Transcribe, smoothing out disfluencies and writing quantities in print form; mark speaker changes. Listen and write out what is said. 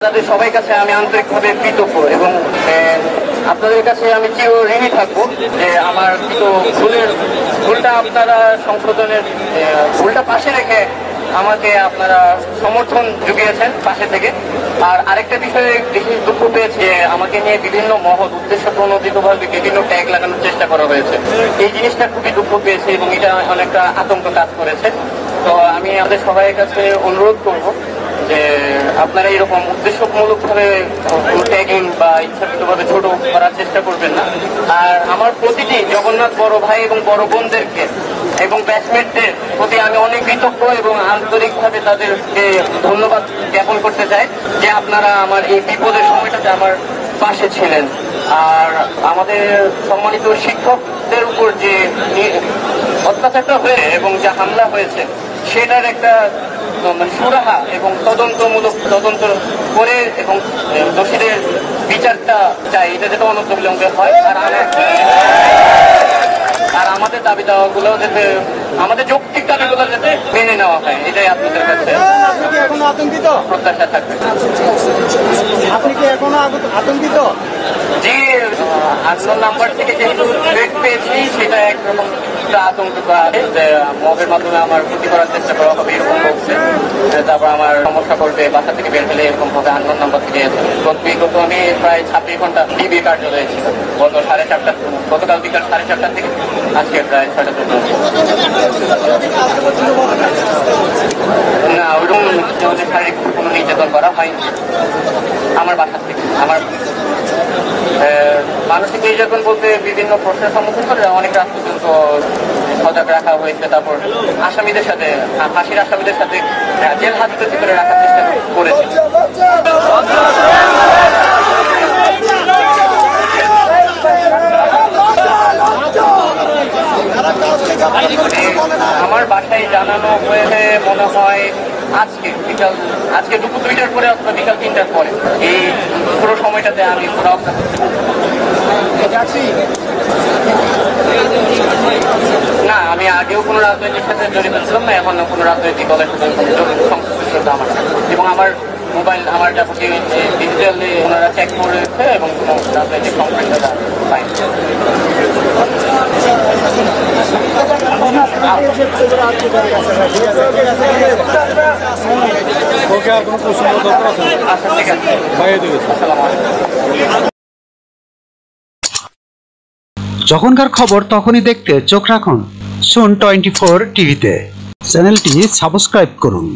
Speaker 1: আপনাদের সবাই কাছে আমি আন্তরিকভাবে কৃতজ্ঞ এবং আপনাদের কাছে আমি চির ঋণী থাকবো যে আমার ভুলটা আপনারা সংশোধনের ভুলটা পাশে রেখে আমাকে আপনারা সমর্থন জুগিয়েছেন পাশে থেকে। আর আরেকটা বিষয়ে বিশেষ দুঃখ পেয়েছে, আমাকে নিয়ে বিভিন্ন মহৎ উদ্দেশ্য প্রণোদিতভাবে বিভিন্ন ট্যাগ লাগানোর চেষ্টা করা হয়েছে। এই জিনিসটা খুবই দুঃখ পেয়েছে এবং এটা অনেকটা আতঙ্ক কাজ করেছে। তো আমি আমাদের সবাই কাছে অনুরোধ করব যে আপনারা এরকম উদ্দেশ্যমূলকভাবে ট্যাগিং বা ইচ্ছাকৃতভাবে ছোট করার চেষ্টা করবেন না। আর আমার প্রতিটি জগন্নাথ বড় ভাই এবং বড় বোনদেরকে এবং ব্যাচমেটদের প্রতি আমি অনেক কৃতজ্ঞ এবং আন্তরিকভাবে তাদেরকে ধন্যবাদ জ্ঞাপন করতে চাই যে আপনারা আমার এই বিপদের সময়টাতে আমার পাশে ছিলেন। আর আমাদের সম্মানিত শিক্ষকদের উপর যে অত্যাচারটা হয়ে এবং যা হামলা হয়েছে সেটার একটা সুরাহা এবং তদন্ত করে এবং দোষীদের বিচারটা চাই, এটা যাতে অনন্তবিলম্বে হয়। আর আমাদের দাবি দাওয়াগুলো যাতে আমাদের যৌক্তিক দাবিগুলো যাতে মেনে নেওয়া হয়, এটাই আপনাদের কাছে প্রত্যাশা থাকবে।
Speaker 2: আপনি কি এখনো আতঙ্কিত?
Speaker 1: জি, 8 নাম্বার থেকে যেহেতু থ্রেট পেয়েছি সেটা একরকম আতঙ্ক আছে যে মবের মাধ্যমে আমার ক্ষতি করার চেষ্টা করা হবে এরকম বলছে। তারপর আমার সমস্যা করবে, বাসা থেকে বের হলে এরকম হবে 8 নাম্বার থেকে। বিগত আমি প্রায় 26 ঘন্টা ডিবি কার্যালয়ে ছিল গতকাল বিকাল 4:30 থেকে আজকে প্রায় 6টা। না, ওইরকম শারীরিক কোনো নির্যাতন করা হয়নি আমার বাসা থেকে। আমার মানসিক নির্যাতন বলতে বিভিন্ন প্রশ্নের সম্মুখীন করে অনেক রাত পর্যন্ত সজাগ রাখা হয়েছে। তারপর আসামিদের সাথে ফাঁসির আসামিদের সাথে জেল হাজতে ভিতরে রাখার চেষ্টা করেছে। আমার বাসায় জানানো হয়েছে মনে হয় আজকে দুপুর 2টার পরে অথবা বিকাল 3টার পরে। এই পুরো সময়টাতে আমি পুরো না, আমি আগেও কোনো রাজনৈতিক সাথে জড়িত ছিলাম না, এখন কোনো রাজনৈতিক দলের সাথে সংশ্লিষ্ট আমার এবং আমার মোবাইল আমার যাবতীয় ডিজিটালি ওনারা চেক করেছে এবং কোনো রাজনৈতিক সম্পৃক্ততা পাইনি।
Speaker 3: যখনকার খবর তখনই দেখতে চোখ রাখুন সুন 24 টিভিতে। চ্যানেলটি সাবস্ক্রাইব করুন।